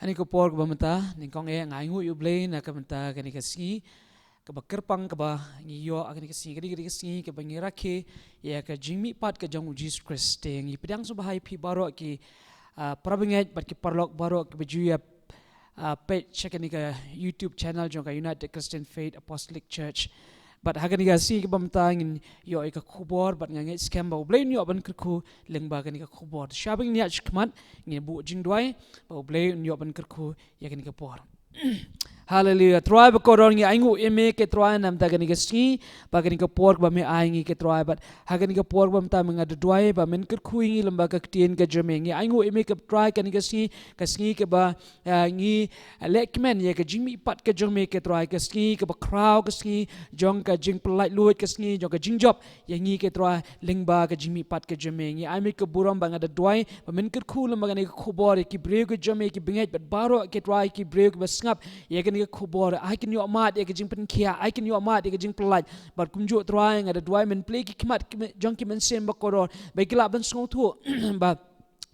Hani ko por ba mata ning kong ngai ngu yu blay na ka mata kani ka si ka ba kerpang ka ba ngi yo akani ka si kadi ka si ka ba ngi rakhe ya ka jingmi pat ka jong Jesus Christ te ngi pedang so bahai pi baro ki prabingat bat ki parlok baro ki bajuya page kani ka YouTube channel jong ka United Christian Faith Apostolic Church. But hagani ga si ka bamtangin yo ka khubor but ngangai scam ba blay yo ban kerku lengba kani ka khubor shabing ni achkmat ngi bu jingdwai ba blay yo ban kerku ya kani ka por. Hallelujah. Try ba koron ngi aingu eme ke try nam ta gani gaski ba gani ka pork ba me aingi ke try but ha gani ka pork ba mta menga dwai ba men ker khuingi lamba ka tien ka jeme ngi aingu eme ke try gani gaski ke ba ngi lekmen ye ke jimi pat ke jeme ke try gaski ke ba crowd gaski jong ka jing polite luit gaski jong ka jing job ye ngi ke try lingba ka jimi pat ke jeme ngi ai me ke buram ba nga dwai ba men ker khu lamba gani ka khubor ki breu ke jeme ki binget but baro ke try ki breu ba ngap ye gani khubor ai kin yo mat ye jing pen kia ai kin yo mat ye jing pelaj bar kumjo trying ada dwai men play ki kmat jong ki men sem ba koror ba kila ban song thu ba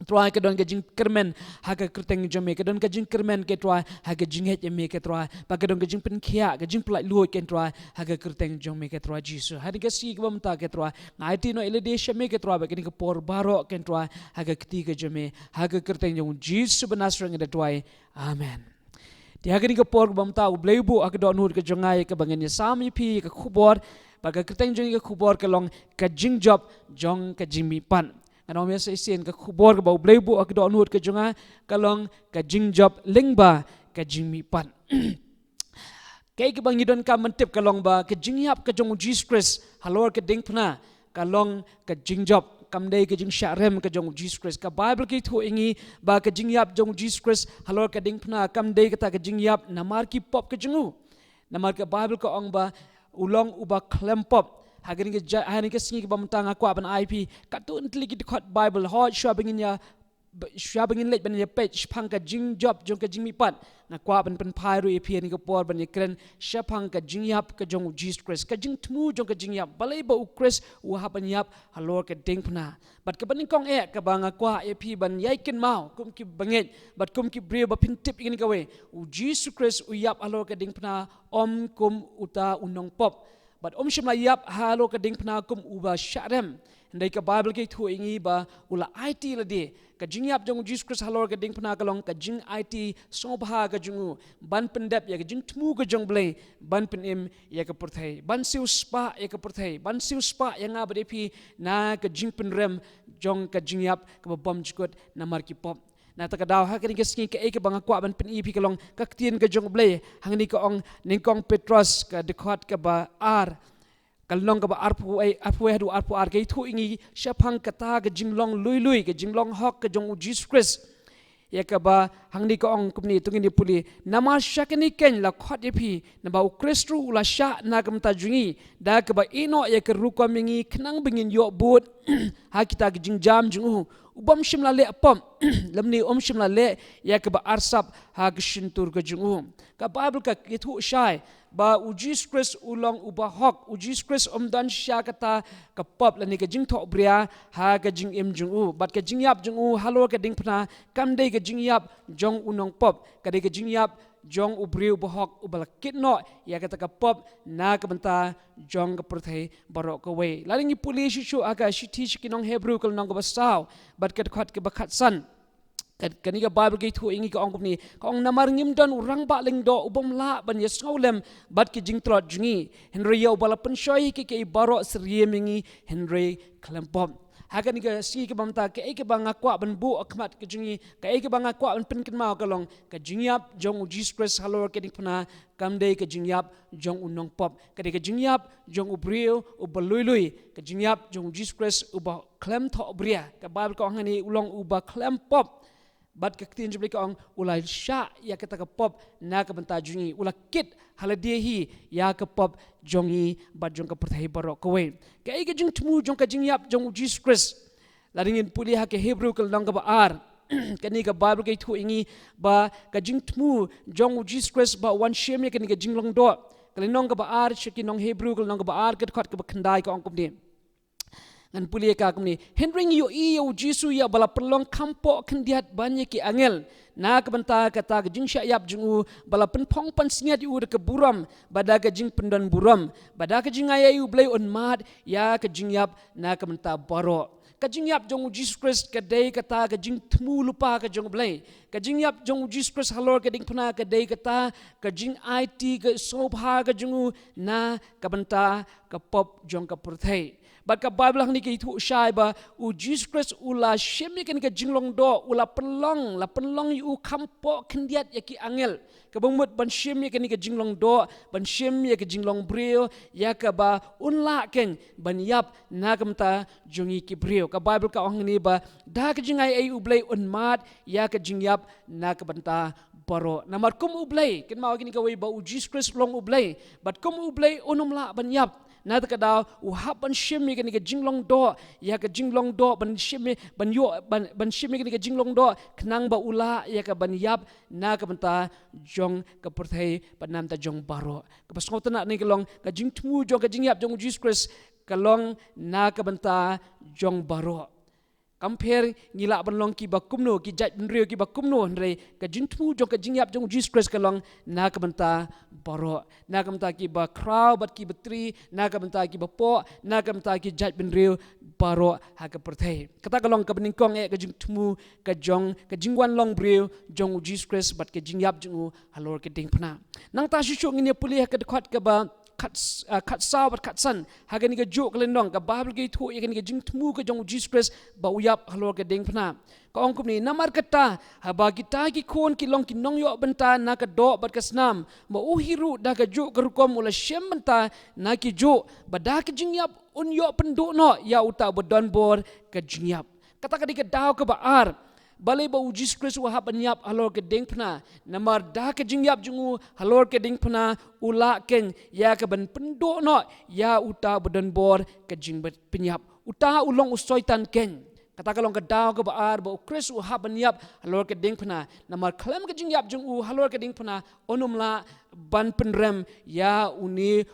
try ka don ka jing kermen ha ka kerteng jome ka don ka jing kermen ke try ha ka jing het me ke try ba ka don ka jing pen kia ka jing pelaj lu ke try ha ka kerteng jome ke try Jesus ha ka si ka bam ta ke try ngai ti no elede shame ke try ba ka por baro ke try ha ka kti ka jome ha ka kerteng jong Jesus benasrang ada try amen. Di hagani ka por bam ta u bleibu ak do nur ka jongai ka bangen ya sami pi ka khubor ba ka keteng jong ka khubor ka long ka jing job jong ka jingmi pan ano me se sen ka khubor ka ba u bleibu ak do nur ka jongai ka long ka jing job lingba ka jingmi pan kai ka bangi don ka mentip ka long ba ka jing yap ka jong Jesus Christ halor ka ding pna ka long ka jing job kamdei ke jing sharem ke jong Jesus Christ ka Bible ki thu ingi ba ke jing yap jong Jesus Christ halor ka ding phna kamdei ka ta ke jing yap namar ki pop ke jingu namar ka Bible ko ong ba ulong uba klem pop hagani ke hani ke singi ke bamtanga kwa ban IP ka tu ntli ki khot Bible hot shopping in ya shabangin let ban ya page phang ka jing job jong ka jing mi pat na kwa ban pen phai ru epia ni ka por ban ya kren shapang ka jing yap ka jong Jesus Christ ka jing tmu jong ka jing yap balai ba u Christ u ha ban yap halor ka ding phna bat ka ban kong e ka banga kwa epi ban yai ken mau kum ki banget bat kum ki bre ba pin tip ni ka we u Jesus Christ u yap halor ka ding phna om kum uta unong pop bat shimla yap halor ka ding phna kum u ba sharem ndai ka Bible ke thu ingi ba ula IT la de ka jing yap jong Jesus Christ halor ka ding phna ka long ka jing IT so bha ka jungu ban pendap ya ka jing tmu ka jong blai ban pen im ya ka perthai ban siu spa ya ka perthai ban siu spa ya nga bade phi na ka jing pen rem jong ka jing yap ka bom chukot na mar ki pop na ta ka daw ha ka ni ka skin ka e ka banga kwa ban pen ip ka long ka tien ka jong blai hangni ka ong ning kong Petros ka dekhot ka ba ar kalong ka ba arpu hadu arpu ar ke thu ingi shapang kata ka jinglong lui ka jinglong hok ka jong Jesus Christ ya ka ba hangni ka ong kumni tungin ni puli nama shakani ken la khot ye phi na ba Christu la sha na kam ta jungi da ka ba ino ya ka ru ko mingi khnang bingin yo bot ha kita ka jingjam jungu ubam shimla le apam lamni shimla le ya ka ba arsap ha ka shintur ka jungu ka Bible ka kithu shai ba u Jesus Christ ulong uba hok u Jesus Christ dan sha kata ka pop la ni ka jing tho bria ha ka jing im jung u bat ka jing yap jung u halo ka ding phna kam dei ka jing yap jong unong pop ka dei ka jing yap jong u briu ba hok u bal kit no ya ka ta ka pop na ka banta jong ka perthai baro ka we la ning puli shu aga shi teach ki nong Hebrew kal nong ka basaw bat ka khat ka bakhat san kani ka Bible ke thu ingi ka ong ni ka ong namar ngim don urang ba ling do ubom la ban yes ngolem bat ki jing trot jungi henry yo bala pen shoi ke baro srie mingi henry klempom hagan ka si ka bamta ka e ka banga kwa ban bu akmat ka jungi ka e ka banga kwa ban pen kin ma ka long ka jingyap jong Jesus Christ halor ke ding phna kamdei ka jingyap jong unong pop ka de ka jingyap jong ubrio ubalului ka jingyap jong Jesus Christ uba klem tho bria ka Bible ka ngani ulong uba klem pop bat ka tin jubli ka ong ulai sha ya ka ta ka pop na ka banta jungi ula kit haladia hi ya ka pop jongi bat jong ka perthai baro ko we ka ai ka jing tmu jong ka jing yap jong Jesus Christ la ringin puli ha ke Hebrew kal nang ka ba ar kani ka Bible ka thu ingi ba ka jing tmu jong Jesus Christ ba wan shem ya kani ka jing long do kali nong ka ba ar shiki nong Hebrew kal nong ka ba ar ka khat ka ba khandai ka ong kum ni ngan puli ka kami hendring yo iyo jisu ya bala perlong kampo kendiat banyak ki angel na kabanta kata jing syayap jungu bala penpong pan singat yu de keburam bada ka jing pendon buram bada ka jing ayu blay on mat ya ka jing yap na kabanta baro ka jing yap jong Jesus Christ ka day kata ka jing tmu lupa ka jong blay ka jing yap jong Jesus Christ halor ka ding puna ka day kata ka jing IT ka sobha ka jungu na kabanta ka pop jong ka purthai bat ka Bible hang ni ke itu syai ba u Jesus Christ ula shemi kan ka jinglong do ula penlong yu kampo kendiat ya ki angel ka bangmut ban shemi kan ka jinglong do ban shemi ya ka jinglong brio ya ka ba unla ken ban yap na kamta jongi ki brio ka Bible ka hang ni ba da ka jingai ai u blai un mat ya ka jingyap na ka banta baro namar kum ublay ken ma gini ka wei ba u Jesus Christ long ublay bat kum ublay unum la ban yap na ta kada u haban shimi kan ka jinglong do ya ka jinglong do ban shimi ban yo ban shimi kan ka jinglong do knang ba ula ya ka ban yap na ka banta jong ka perthai panam ta jong baro ka pasngota na ni kalong ka jingtmu jong ka jingyap jong Jesus Christ kalong na ka banta jong baro compare ngila banlong ki bakumno ki jat nrio ki bakumno ndre ka jintmu jong ka jingyap jong Jesus Christ kalong na ka banta baro na ka banta ki ba crowd bat ki betri na ka banta ki bapo na ka banta ki jat nrio baro ha ka perthai kata kalong ka beningkong ka jintmu ka jong ka jingwan long brio jong Jesus Christ bat ka jingyap jong halor ka ding phna nang ta shu ngine puli ka dekat ka ba kat saw bat kat san hagan ga jo kalendong ka Bible ge thu yagan ga jing tmu ka jong Jesus Christ ba uyap halor ka ding phna ka ong kumni namar kata ha ba kita ki khon ki long ki nong yo benta na ka do bat ka snam ma uhiru da ka jo ka rukom ula shem benta na ki jo ba da ka jing yap un yo pendu no ya uta bodon bor ka jing yap kata ka di ka daw ka ba ar balai ba Jesus Christ wa haban yap halor ke ding phna namar da ke jing yap jungu halor ke ding phna ula ken ya ke ban pendo no ya uta bodan bor ke jing bet penyap uta ulong usoitan ken kata kalong ke daw ke baar ba Christ wa haban yap halor ke ding phna namar klam ke jing yap jungu halor ke ding phna onum la ban penrem ya uni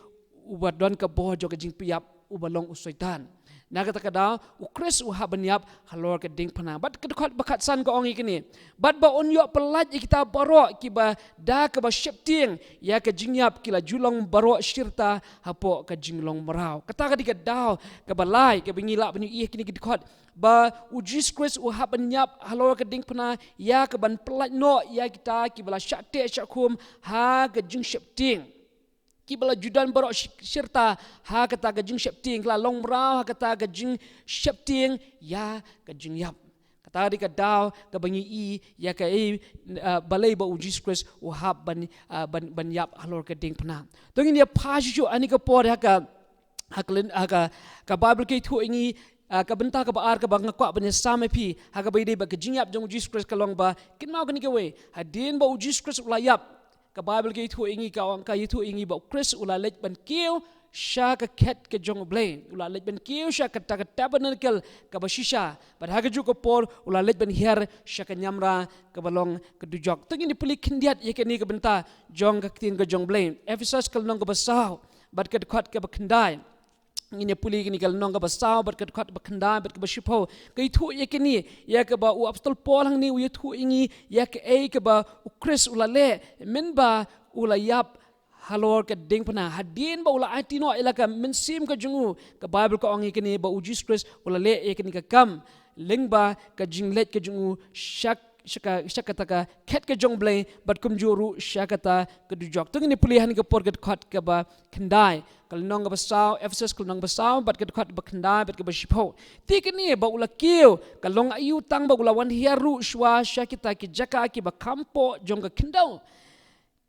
ubadon ke boh jo ke jing piap ubalong usoitan Nagata kada ukris uha banyap halor ke ding pana bat kedekat bakat san ko ongi kini bat ba onyo pelaj kita baro kiba da ke ba shepting ya ke jingyap kila julong baro shirta hapo ke jinglong merau kata ka dikadaw ke balai ke bingila banyu ih kini kedekat ba Jesus Christ uha banyap halor ke ding pana ya ke ban pelaj no ya kita kibala syate syakum ha ke jing shepting kibala judan barok syirta ha kata gajing syapting la long merau ha kata gajing syapting ya gajing yap kata di kadaw ka bangi i ya ka balai ba Jesus Christ wahab ban yap halor ka ding pna tongin dia pasju ani ka por ha ka Bible ke thu ingi ka benta ka baar ka bang kwa ban same pi ha ka bai dei ba gajing yap jong Jesus Christ ka long ba kin mau ka ni ka we hadin ba Jesus Christ la yap ka Bible ke thu ingi ka ang ka itu ingi ba Chris ula lej ban kiu sha ka ket ke jong blain ula lej ban kiu sha ka tabernacle ka ba shisha ba ha ka ju ko por ula lej ban her sha ka nyamra ka balong ka dujok tengin di puli kindiat ye ke ni ka benta jong ka tin ka jong blain Ephesus kal nong ka basaw bat ka dekat ka ba kendai ngine puli gini kal nong ka basaw bat ka dekat ba kendai bat ka ba shipo ka itu ye ke ni ya ka ba u apostol Paul hang ni u ye thu ingi ya ke ka ba u Chris ula le men ba ula yap halor ka ding pana hadin ba ula atino ila ka mensim ka jungu ka Bible ka ongi kini ba u Jesus Christ ula le ye ke ni ka kam lengba ka jinglet ka jungu shakata ka ket ka jong blay bat kum juru shakata ka dujok tung ni pulihan ka por ka khat ka ba kendai kal nong ba saw Ephesus kal nong ba saw bat ka khat ba kendai bat ka ba shipo ti ka ni ba ula kiu kal long ayu tang ba ula wan hiaru shwa shakita ki jaka ki ba kampo jong ka kendau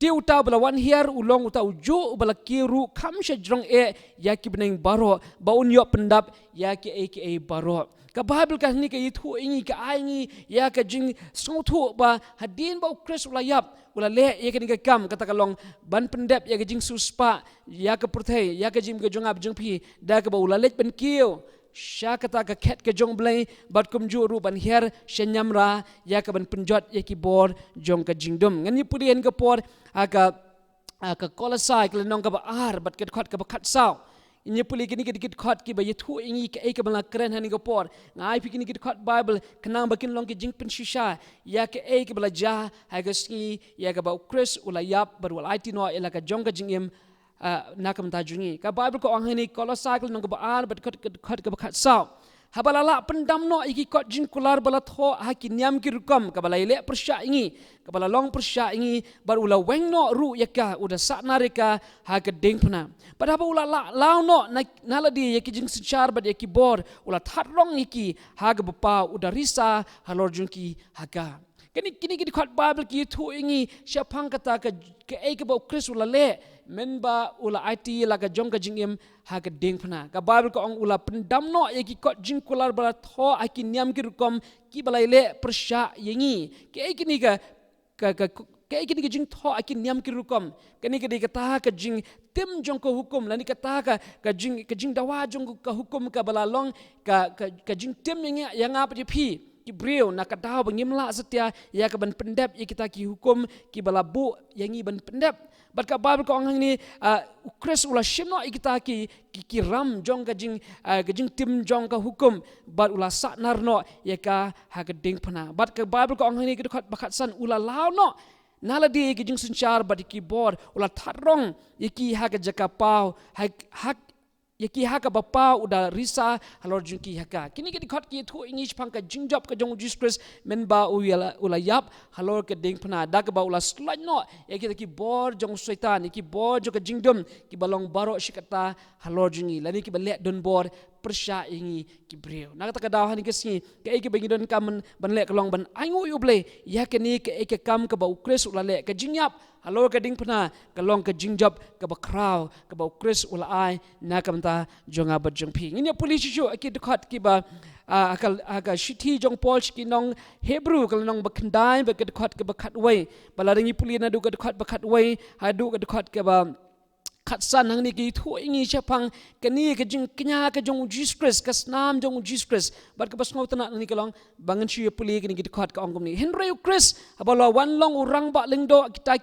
ti uta bala wan hiar ulong uta uju bala kiru kam sha jong ya ki beneng baro ba unyo pendap ya ki baro ka Bible ka ni ka itu ingi ka aingi ya ka jing sotu ba hadin ba Chris ula yap ula le ya ka ni ka kam kata kalong ban pendap ya ka jing suspa ya ka perthai ya ka jing ka jong ab jong pi da ka ba ula le ban kiu sya kata ka ket ka jong blai bat kum ju ru ban her shenyamra ya ka ban penjot ya ki bor jong ka jingdum ngani pudian ka por ka Kolosai ka nong ka ba ar bat ka khat ka ba khat saw Inya puli kini kit khot ki ba yethu ingi ke ek bala kren hani go por ngai pi kini kit khot Bible kenang bakin long ki jing pen shisha ya ke ek bala ja ha ga ski ya ga ba Chris ula yap bar wal IT no ela ka jong ka jingim nakam ta jungi ka Bible ko ang hani Colossae nong ba an bat khot ka ba khat sao habalala pendam no iki kot jing kular bala tho haki niam ki rukam kabala ile persya ingi kabala long persya ingi bar ula weng no ru yaka uda satnarika ha ka ding pna pada ba ula law no naladi yaki jing sichar bad yaki bor ula thatrong iki ha ga bapa uda risa halor jungki haga kini kot Bible ki thu ingi syapang kata ka ai ka ba Chris ula le menba ula IT la ka jong ka jingim ha ka ding phana ka Bible ko ong ula pendam no yaki kot jing kular bala tho aki niam ki rukom ki balai le persya yengi ke kini ka kini ka jing tho aki niam ki rukom kini ka dikata ka jing tim jong ko hukum lani kata ka jing dawa jong ka hukum ka bala long ka jing tim yang apa di pi ki breu nak daw bangimla setia ya ka ban pendap ya kita ki hukum ki balabu yangi ban pendap bat ka Bible ko ang ni Chris ula shimno ikita ki ram jong ka jing tim jong ka hukum bat ula satnar no ya ka ha ka ding phana bat ka Bible ko ang ni ki bakat san ula law no naladi ki jing sunchar bat ki bor ula tharong yaki ha ka jaka pau ha yaki haka bapa uda risa halor jungki haka kini ke dikhat ki thu english phang ka jingjop ka jong Jesus Christ menba ula yap halor ke ding phana dak ba ula slaj no yaki ki bor jong syaitan ki bor jong ka jingdom ki balong baro shikata halor jungi lani ki balek don bor persya ingi ki breu nak ta ka daw hani kesni ke ki bengi don kam ban lek long ban aingu yu ble ya ke ni ke kam ka ba ukres ula lek ka jingyap halor ka ding phana ka long ka jingjop ka ba kraw ka ba ukres ula ai na kam ta jonga ba jong phi ngini police shu ki dikhat ki ba akal shithi jong Paul ki nong Hebrew kal nong bakndai ba ka dikhat ka ba khat wei balaringi puli na du ka dikhat ba khat wei hadu ka dikhat ka ba khatsan hang ni ki thu ingi chapang kani ka jing knya ka jong Jesus Christ ka snam jong Jesus Christ bat ka basngau tana ni ka long bangan chi puli ki ni ki dikhat ka ongom ni Henry Christ abalo wan long urang ba lingdo kita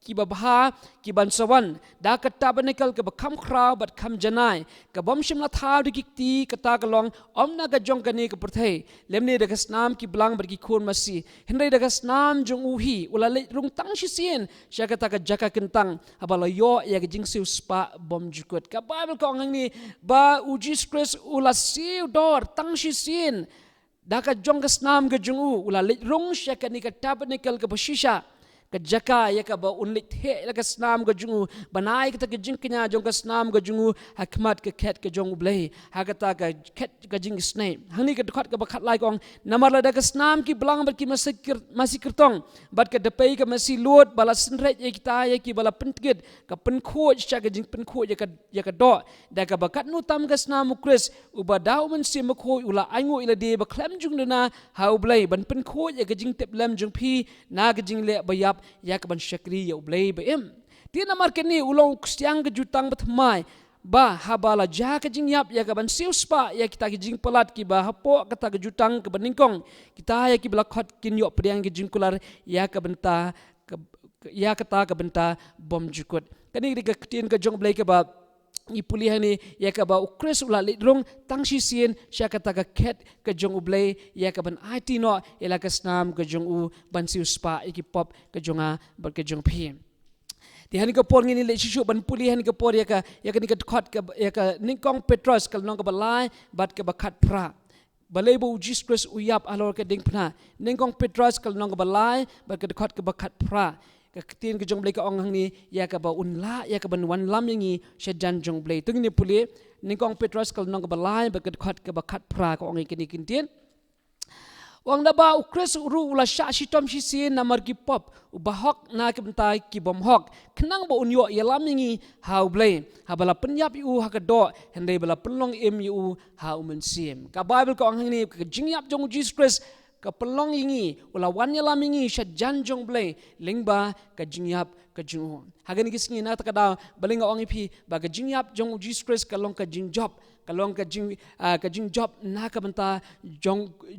ki ba bha ki ban sawan da ka tabernacle ka bakham khraw bat kham janai ka bom shim la thaw dik ti ka ta ka long omna ka jong ka ni ka prthei lemni da ka snam ki blang bar ki khur masi henrei da ka snam jong uhi ula le rung tang shi sien sha ka ta ka jaka kentang abala yo ya ka jing siu spa bom jukut ka Bible ko ang ni ba Jesus Christ ula siu dor tang shi sien da ka jong ka snam ka jong ula le rung sha ka ni ka tabernacle ka bashisha ka jaka ya ka ba unlit he la ka snam ga jungu banai ka jing knya jong ka snam ga jungu hakmat ka khet ka jong blai ha ka ta ka khet ka jing snai hani ka dkhat ka ba khat lai kong namar la da ka snam ki blang ba ki masih kirtong bat ka depai ka masih lot bala senret ya kita ya ki bala pentkit ka penkho cha ka jing penkho ya ka do da ka ba kat nu tam ka snam Chris uba daw man si makho ula aingo ila de ba klam jung na ha blai ban penkho ya ka jing tep lam jung phi na ka jing le ba yap ya ka ban shakri ya ublay ba em ti namar ke ni ulong ksiang ke jutang batmai ba habala ja ka jing yap ya ka ban siu spa ya kita ki jing pelat ki ba hapo kata ke jutang ke baningkong kita ya ki bla khat kin yo priang ke jing kular ya ka benta ya kata ka benta bom jukut kani ri ka tien ka jong blay ka ba ni pulihan ni ya ka ba ukres ula lidrong tangsi sien sya kata ka ket ka jong ublay ya ka ban IT no ila ka snam ka jong u ban siu spa iki pop ka jonga bar ka jong phi ti hani ka por ngini le shishu ban pulihan ka por ya ka ni ka khot ka ya ka ningkong Petros kal nong ka balai bat ka bakat pra balai bo Jesus Christ uyap alor ka ding phna ningkong Petros kal nong ka balai bat ka khot ka bakat pra ka tin ka jong blay ka ong hang ni ya ka ba unla ya ka ban wan lam yangi shajan jong blay tung ni puli ningkong Petros kal nong ka balai ba ka khat ka ba khat pra ka ong ikini kintin wang da ba ukres ru ula sha shi tom shi sin namar ki pop ubahok na ka bentai ki bom hok knang ba unyo ya lam yangi how blay ha bala penyap yu ha ka do hendai bala penlong em yu ha umen sim ka Bible ka ong hang ni ka jingyap jong Jesus Christ ka pelong ingi ula wanya lam ingi sha janjong blay lingba ka jingyap ka jingo hagan gisngi na ta kada balinga ong ipi ba ka jingyap jong Jesus Christ ka long ka jingjop ka long ka jingjop na ka banta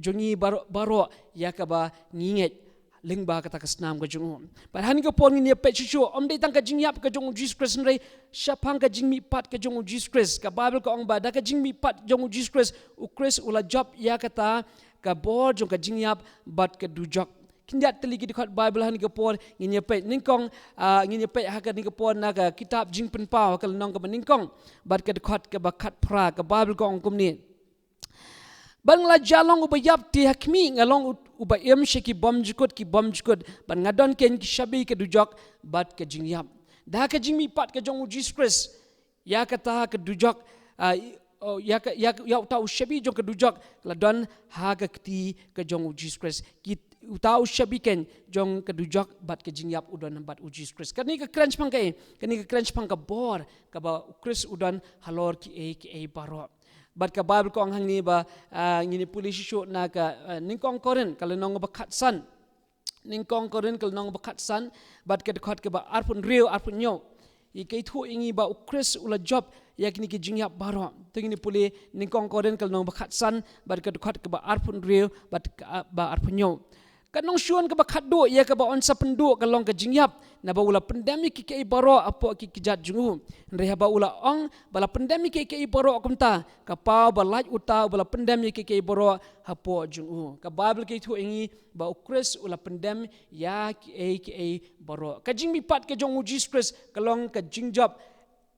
jongi baro ya ka ba nginget lingba kata kasnam ka jungu but hani ka pon ni pe chu om dei tang ka jing yap ka jong Jesus Christ rei shapang ka jing mi pat ka jong Jesus Christ ka Bible ka ong ba da ka jing mi pat jong Jesus Christ u Christ ula job ya kata ka bor jong ka jing yap but ka du jok kinjat teligi di khat Bible hani ka pon ngi pe ningkong ngi pe ha ka ni ka pon na ka kitab jing pen pau ka nong ka ningkong but ka khat ka ba khat pra ka Bible ka ong kum ni Bangla jalong uba yap ti hakmi ngalong uba em sheki bom jukut ban ngadon ken ki shabi ke dujok bat ke jing yap da ka jing mi pat ke jong Jesus Christ ya kata ke dujok ya tau shabi jong ke dujok la don ha ka ti ke jong Jesus Christ ki utau shabi ken jong ke dujok bat ke jing yap udon bat Jesus Christ kani ka crunch pang kai kani ka crunch pang ka bor ka ba Christ udon halor ki e baro But ka Bible ko ang hangni ba ngini polisi show na ka ningkong koren kalau nong ba khatsan ningkong koren kalau nong ba khatsan but ka khat ka ba arpun real arpun nyo I kay thu ingi ba ukris ula job yakni ki jingyap baro tingini puli ningkong koren kalau nong ba khatsan but ka khat ka ba arpun real but ba arpun nyo kanong shuan ka ba khatdo ya ka ba onsa pendu kalong ka jingyap na ba ula pandemic ki baro apo ki kijat jungu reha ba ula ong bala pandemic ki baro kumta ka pa ba laj uta bala pandemic ki baro hapo jungu ka Bible ki thu ingi ba ukris ula pandemic ya ki baro ka jingmi pat ka jong Jesus Christ kalong ka jingjap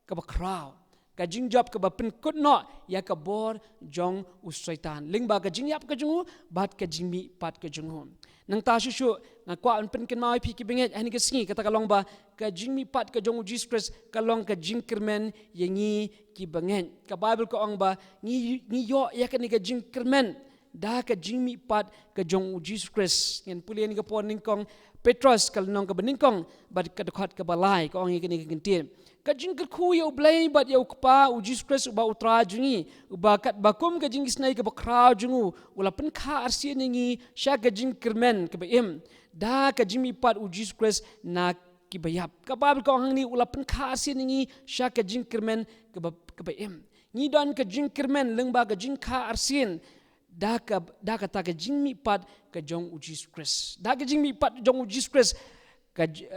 ka ba kraw ka jingjap ka ba penkut no ya ka bor jong usaitan lingba ka jingyap ka jungu bat ka jingmi pat ka jungu nang ta shushu nga kwa an pen ken mai phi ki benget ani ka singi kata kalong ba ka jingmi pat ka jong Jesus Christ kalong ka jingkermen yengi ki benget ka Bible ko ong ba ni yo ya ka ni ka jingkermen da ka jingmi pat ka jong Jesus Christ ngen puli ni ka pon ning kong Petrus kalong ka beningkong ba ka dekhat ka balai ko ong ni ka gentin ka jingker khu yo blai bat yo kpa u Jesus Christ ba utra jungi ba kat bakum ka jingis nai ka bakra jungu ula pen kha arsi ningi sha ka jingkermen ka ba em da ka jingmi pat u Jesus Christ na ki bayap ka Bible ko hang ni ula pen kha arsi ningi sha ka jingkermen ka ba em ni don ka jingkermen lengba ka jing kha arsin da ka ta ka jingmi pat ka jong u Jesus Christ da ka jingmi pat jong u Jesus Christ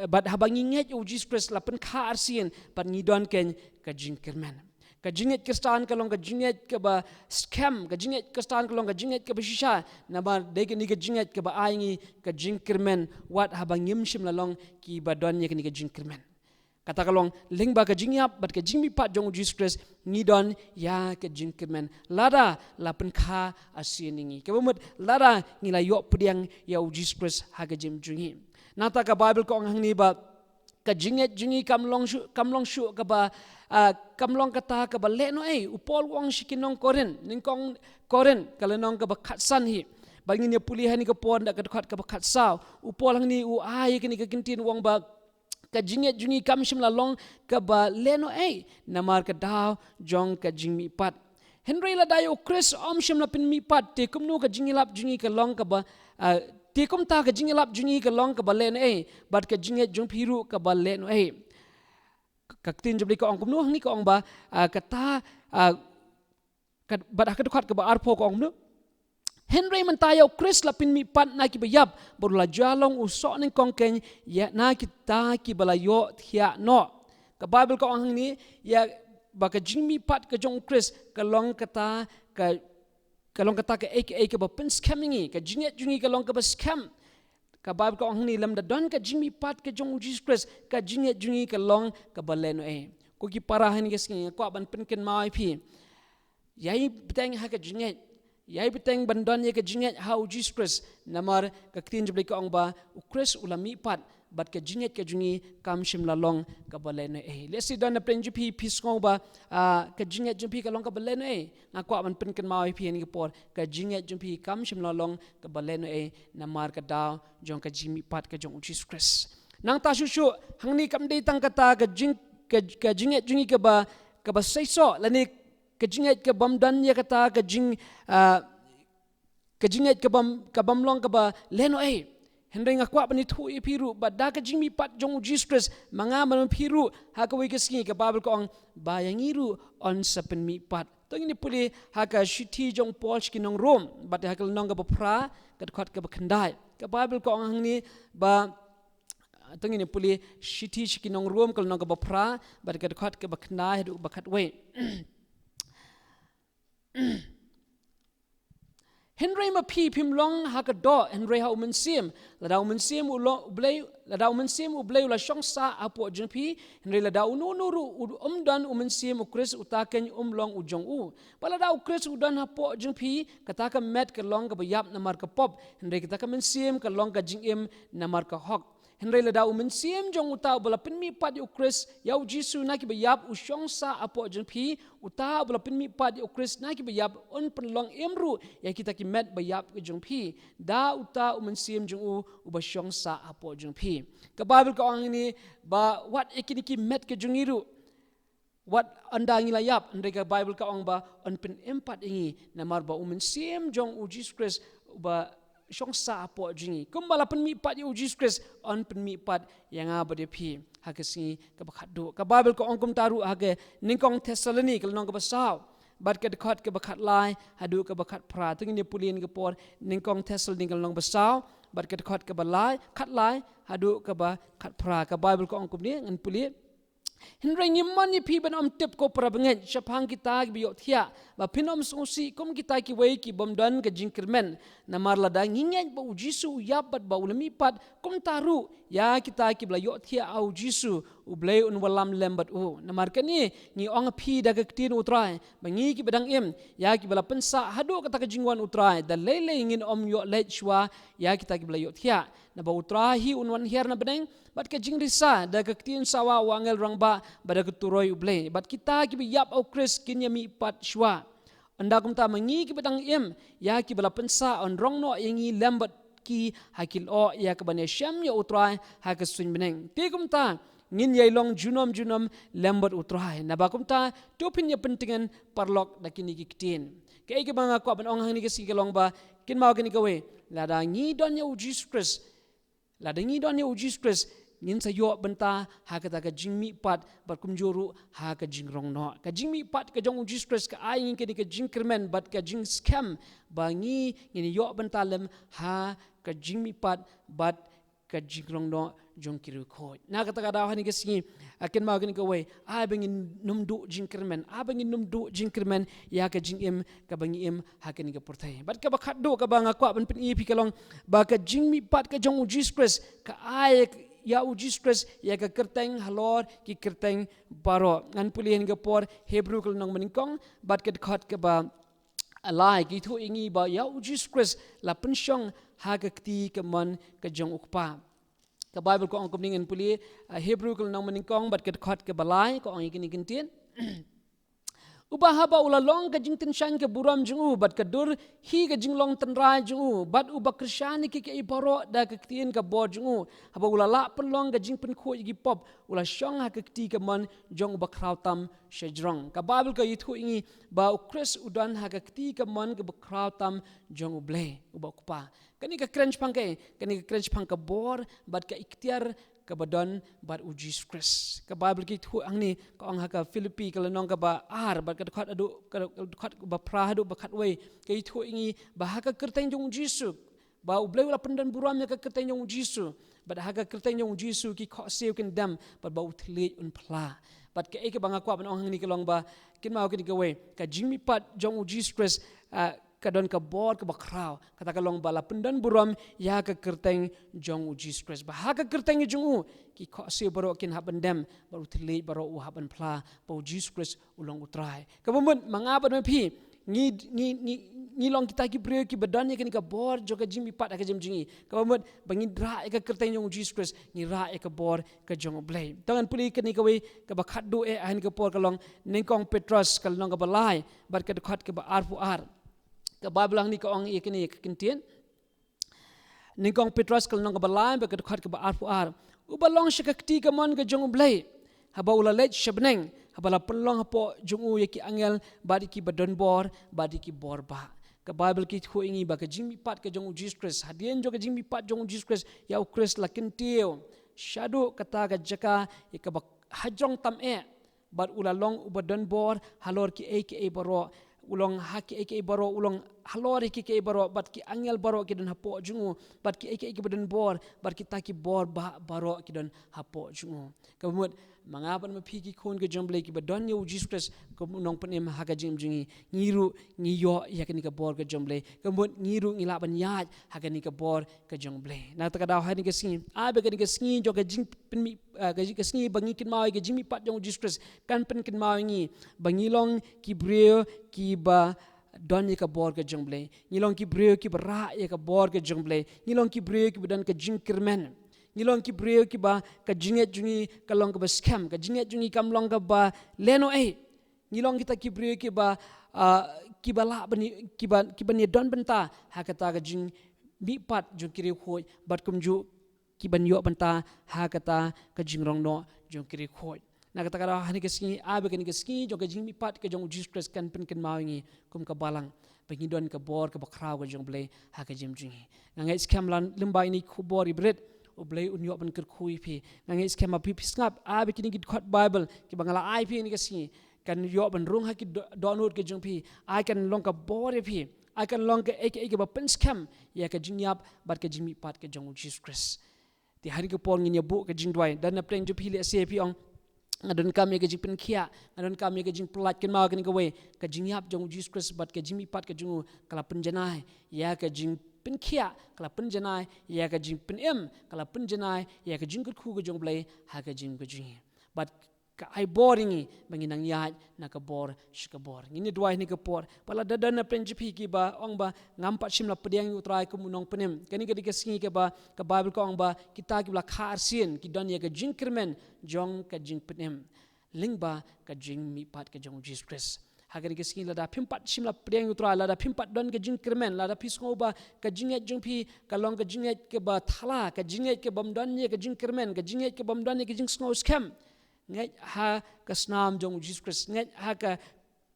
but habang inget u Jesus Christ lapan kha arsin pat ngidon ken ka jingkermen ka jinget kestan kalong ka jinget ka ba scam ka jinget kestan kalong ka jinget ka ba shisha na ba de ni ka jinget ka ba aingi ka jingkermen wat habang yimshim lalong ki ba don ye ka ni ka jingkermen kata kalong lingba ka jingyap bat ka jingmi pat jong Jesus Christ ngidon ya ka jingkermen lada lapan kha arsin ningi ka bumut lada ngila yo pudiang ya u Jesus Christ ha ka jim jungi nata ka Bible ko ang hangni ba ka jinget jingi kamlong shu ka ba kamlong kata ka ba leno upol wang shikinong koren ningkong koren kalanong ka ba khatsan hi bangin ya pulihan ni ka pon da ka khat ka ba khatsaw upol hangni u ai kini ka kintin wang ba ka jinget jingi kamshim la long ka ba leno namar ka daw jong ka jingmi pat Henry la dayo Chris omshim la pin mi pat te kumno ka jingilap jingi ka long ka ba Tikum ta ka jingilap jungi ka long ka balen bat ka jinget jung phiru ka balen ka tin jabli ka ong kumno hangni ka ong ba ka ta ka bat ka khat ka ba arpo ka ong no Henry man tayo Chris lapin mi pat na ki bayap borla jalong uso ning kong ken ya na kita ki balayo thia no ka Bible ka ong hangni ya ba ka jingmi pat ka jong Chris ka long kata ka kalong kata ka ka ba pen scamming ka jinget jungi kalong ka ba scam ka Bible ka ong ni lam da don ka jingmi pat ka jong Jesus Christ ka jinget jungi kalong ka ba leno ko ki parahan ka singi ko ban pen ken mai phi yai beteng ha ka jinget yai beteng bandon ye ka jinget ha Jesus Christ namar ka tin jble ka ong ba u Christ ulami pat bat ka jinget ka jungi kam shim la long ka baleno let's see don na pen jupi pisco ba ka jinget jumpi ka long ka baleno na kwa man pen kan mai pi ni por ka jinget jumpi kam shim la long ka baleno na mar ka daw jong ka jimi pat ka jong Jesus Christ nang ta shu hangni kam dei tang kata ka jinget jungi ka ba saiso lani ka jinget ka bam dan ya kata ka jinget ka bam long ka ba leno Henry ngakwa pani thu piru badda ka jingmi pat jong Jesus Christ manga man piru ha ka wi ka singi ka Bible ko ang bayangiru on sa pen mi pat tong ini puli haka shiti jong Paul skinong Rom bat haka nong ka pra ka khat ka khandai ka Bible ko ang ni ba tong ini puli shiti skinong Rom kal nong ka pra bat ka khat ka khandai du ba khat we Henry ma pi pim long haka do Henry ha umen sim la da umen sim u lo blay la da umen sim u blay la shong sa apo jeng pi Henry la da unu nuru dan umen sim u Chris utaken long u jong u pala da u Chris u dan apo jeng pi kata ka met ka long ka bayap na mar ka pop Henry kata ka men sim ka long ka jing im na mar ka hok Henry la da umen sim jong uta bala pin mi pat u Chris ya u Jisu na ki bayap u shong sa apo jeng pi uta bala pin mi pat u Chris na ki bayap on pen long emru ya kita ki met bayap ke jong pi da uta umen sim jong u ba shong sa apo jong pi ka Bible ka ang ni ba what ekini ki met ke jong iru what anda ngila yap Henry ka Bible ka ang ba on pen empat ingi na mar ba umen sim jong u Jesus Christ ba shong sa apo jingi kumbala pen mi pat u Jesus Christ on pen mi pat yang aba de pi hakasi ka bakhadu ka Bible ko ongkum taru hage ningkong Thessaloni kal nong ka basaw bat ka dekat ka bakhat lai hadu ka bakhat pra tung ni pulin ka por ningkong Thessaloni kal nong basaw bat ka dekat ka balai khat lai hadu ka ba khat pra ka Bible ko ongkum ni ngan pulin Henry ngimman ni pi ban om tip ko para bengen syapang kita biyo thia ba pinom susi kom kita ki wei ki bomdan ka jingkirmen na marla da ngingen ba ujisu yabat ba ulami pat kom taru ya kita ki bla yo thia au jisu u blai un walam lembat u na mar kani ni ong pi da ka tin utrai ba ngi ki badang em ya ki bla pensa hadu kata ka jingwan utrai da lele ngin om yo lechwa ya kita ki bla yo thia na ba utrahi unwan her na beneng bat ka jing risa da ka tin sawa wangel rang ba bada keturoi ublay bat kita ki yap au Chris kinya mi pat shwa anda kum ta mangi ki badang em ya ki bala pensa on rong no yangi lambat ki hakil o ya ka bane syam ya utrai ha ka swin beneng ti kum ta ngin yai long junom lambat utrai na ba kum ta topin ya pentingan parlok da kini ki kitin ke ke banga ko ban ong hang ni ki long ba kin mau kini ka we la da ngi don ya Jesus Christ la da ngi don ya Jesus Christ ngin sa yo benta ha kata ka jingmi pat bat kumjuru ha ka jingrong no ka jingmi pat ka jong Jesus Christ ka ai ngin ka jingkermen bat ka jing scam bangi ngin yo benta lem ha ka jingmi pat bat ka jingrong no jong kiru khoi na kata ka daw hani ka singi akin ma gin ka we ai bangin numdu jingkermen a bangin numdu jingkermen ya ka jingim ka bangi im ha ka ni ka porthai bat ka bakhat do ka banga kwa ban pin ipi ka long ba ka jingmi pat ka jong Jesus Christ ka ai ya Jesus Christ ya ka kerteng halor ki kerteng baro ngan pulian ga por Hebrew kul nong meningkong bat ka khat ka ba alai ki thu ingi ba ya Jesus Christ la pensyong ha ka kti ka man ka jong ukpa ka Bible ko ang kumning ngan puli Hebrew kul nong meningkong bat ka khat ka balai ko ang ikini kintin ubahaba ulalong ka jing tinshan ka buram jungu bat ka dur hi ka jinglong tanrai jungu bat uba krisyani ki ibaro da ka ktiin ka bo jungu haba ulala penlong ka jing penko igi pop ula syong ha ka kti ka man jong uba krautam shajrong ka Bible ka yithu ingi ba ukris udan ha ka kti ka man ka krautam jong uble uba kupa kani ka crunch pangke kani ka crunch pang ka bor bat ka ikhtiar kabadon bat Jesus Christ ka Bible ki thu angni ka ang haka Philippi ka lanong ka ba ar bat ka khat adu ka khat ba pra adu ba khat we ki thu ingi ba haka kerteng jong Jesus ba ublay wala pendan buram ka kerteng jong Jesus bat haka kerteng jong Jesus ki kho sew kin dam bat ba utle un pla bat ka ek banga kwa ban ong ni ka long ba kin ma ka we ka jingmi pat jong Jesus Christ kadon ka bor ka bakraw kata ka long bala pendan buram ya ka kerteng jong Jesus Christ ba ha ka kerteng jong ki kho se baro kin haban dem baru thle baro u haban pla ba Jesus Christ ulong utrai ka bumun mangaba no pi ni long kita ki priyo ki badan ya ka bor jo ka jingmi pat ka jim jingi ka bumun bangin dra ka kerteng jong Jesus Christ ni ra ka bor ka jong blai tangan puli ka ni ka we ka ba khat do e ahin ka por ka long ningkong Petrus ka long ka balai bar ka khat ka ba arfu ar ka Bible ang ni ka ong ikini kintin ningkong Petrus kal nong ka balai ba ka khat ka ba arfu ar ubalong sya ka kti ka man ka jong blai haba ulalet shabneng haba la penlong hapo jong u yaki angel badi ki badon bor badi ki bor ba ka Bible ki thu ingi ba ka jingmi pat ka jong Jesus Christ hadien jo ka jingmi pat jong Jesus Christ ya Christ la kintiu shadu kata ka jaka ka ba hajrong tam e but ulalong ubadon bor halor ki eke baro ulong haki eke baro ulong halor eke baro bat ki angel baro ki don hapo jungu bat ki eke badon bor bat ki taki bor baro ki don hapo jungu kamut mangapan mapiki kun ke jomble ki badon yo Jesus Christ nong panem haga jingi ngiru ngiyo yakani ka bor ke jomble kamut ngiru ngilaban yaj haga ni ka bor ke jomble na takadaw hani ke singi abe ke singi jo ke jing penmi ke singi bangi kin mau ke jimi pat jong Jesus Christ kan pen kin mau ngi bangilong ki breo ki ba don ye ka bor ke jomble ngilong ki breo ki bara ye ka bor ke jomble ngilong ki breo ki badan ke jing kirmen ngilong ki breo ki ba ka jinget jungi ka long ka ba scam ka jinget jungi kam long ka ba leno ngilong kita ki breo ki ba ki ba la bani ki ba ni don benta ha kata ka jing bi pat jung kiri khoi bat kum ju ki ban yo benta ha kata ka jing rong no jung kiri khoi na kata kara hani ke singi abe ke ni ke singi jo ka jing mi pat ke jong Jesus Christ kan pen ken mawi kum ka balang pengidon ka bor ka bakraw ka jong ble ha ka jim jungi ngai scam lan lembai ni khu bor ibret oblay unyo ban ker khui phi ngai skema pi snap abe kini git khot bible ki bangala ai phi ni ka si kan yo ban rung ha ki download ke jung phi ai kan long ka bore phi ai kan long ka ek ba pen scam ya ka jingyap bat ka jimi pat ke jong Jesus Christ ti hari ke pon ngi bu ka jingdwai dan na pleng ju phi le se phi ong ngadon kami ke jing khia ngadon kami ke jing plat ken ma ka ni ka we ka jingyap jong Jesus Christ bat ka jimi pat ka jung kala penjanai ya ka jing pen khia kala pen janai ya ka jing pen kala pen janai ya ka jing khu ga jong blai ha ka jing ga jing but ka ai boring bangi nang ya na ka bor shika bor ngini dwai ni ka por pala dadan na pen jipi ki ba ong ba ngam pat sim la pediang utrai ku munong penem kani ka dikasngi ke ba ka bible ko ong ba kita ki bla khar sin ki don ya ka jing kirmen jong ka jing penem lingba ka jing mi pat ka jong Jesus Christ hagar ke skin lada pimpat simla priang utra lada pimpat don ke jing kirmen lada pisngo ba ka jinget jung pi ka long ka jinget ke ba thala ka jinget ke bam don ye ka jing kirmen ka jinget ke bam don ye ka jing snow scam ngai ha ka snam jong Jesus Christ ngai ha ka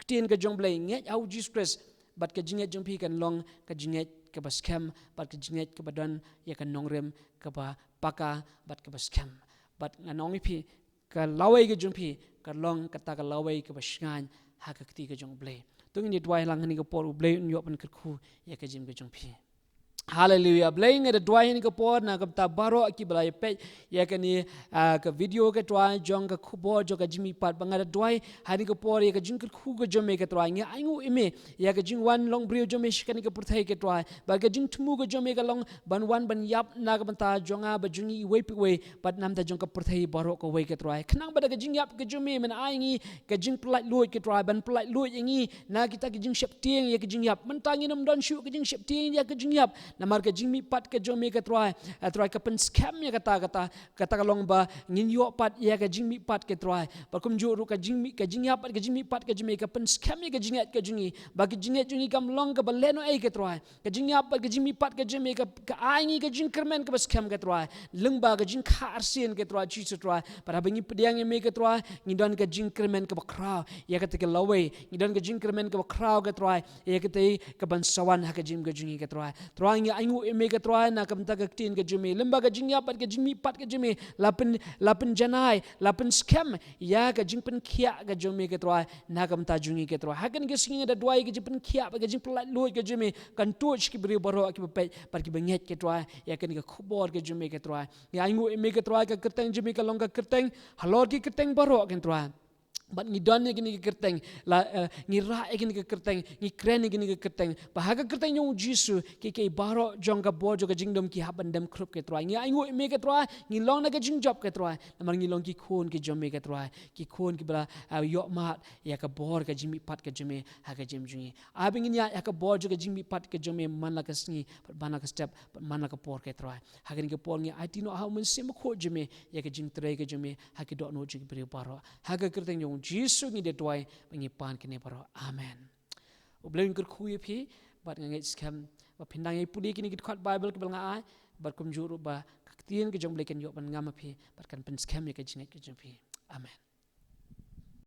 tin ka jong blai ngai au Jesus Christ bat ka jinget jung pi kan long ka jinget ke ba scam bat ka jinget ke ba don ye ka nongrem ka ba paka bat ka ba scam bat nganong pi ka lawai ke jung pi ka long ka ta ka lawai ke ba shngan ha ka kti ka jong blai tung ni dwai lang ni ka por blai nyo pan khu ya ka jim ka jong phi hallelujah blai ngi da dwai ni ka por na ka ta baro ki blai pe ya ka ni ka video ka dwai jong ka khu bo jo ka jimi pat banga da dwai ha ni ka por ya ka jing ka khu ka jom me ka dwai ngi ai ngu ime ya ka jing wan long brio jom me shi ka ni ka pur thai ka dwai ba ka jing thumu ka jom me ka long ban wan ban yap na ka ta jonga ba jungi we pi we pat nam ta jong ka pur thai baro ka we ka dwai khnang ba da ka jing yap ka jom me man ai ngi ka jing plai luoi ka dwai ban plai luoi ngi na kita ka jing shep tieng ya ka jing yap man ta ngi nam don shu ka jing shep tieng ya ka jing yap namar ka jing mi pat ka jom me ka try ka pen scam ya kata ka long ba ngin yo pat ya ka jing mi pat ka try ba kum ju ru ka jing ya pat ka jing mi pat ka jom me ka pen scam ya ka jing ya ka jungi ba ka jing ya jungi kam long ka ba leno ai ka try ka jing ya pat ka jing mi pat ka jom me ka ai ngi ka jing kermen ka ba scam ka try leng ba ka jing khar sin ka try chi try para ba ngi pediang me ka try ngi don ka jing kermen ka ba kraw ya ka te ka lawe ngi don ka jing kermen ka ba kraw ka try ya ka te ka ban sawan ha ka jing ka jungi ka try ngi ai ngu me ka try na kam ta ka tin ka jumi lemba ka jing ya pat ka jing mi pat ka jumi lapen janai lapen scam ya ka jing pen khia ka jumi ka try na kam ta jungi ka try hakan ka singa da dwai ka jing pen khia ka jing plat loi ka jumi kan touch ki bri baro ki pe par ki banget ka try ya kan ka khubor ka jumi ka try ya ai ngu me ka try ka kerteng jumi ka long ka kerteng halor ki kerteng baro ka try but ni don ni gini kerteng la ni ra gini kerteng ni kren gini kerteng bahaga kerteng yung jisu ke baro jong ka bo jo ka jingdom ki haban dem krup ke troy ni aingu me ke troy ni long na ka jing job ke troy namar ni long ki khon ki jom me ke troy ki khon ki bra yo mat ya ka bor ka jimi pat ka jome ha ka jim jungi abing ni ya ka bor jo ka jimi pat ka jome man la ka sngi bana ka step man la ka por ke troy ha ka ni ka por ni atino ha mun sim kho jome ya ka jing tre ka jome ha ki do no jing bre baro ha ka kerteng yung Jesus ni de tuai pengipan kini baro amen ublein ker khuye phi bat ngai scam ba phindang ei pudi kini git khat bible ke bal nga ai bat kum juru ba tien ke jong bleken yo ban ngam phi bat kan pen scam ye ke jingai ke jom phi amen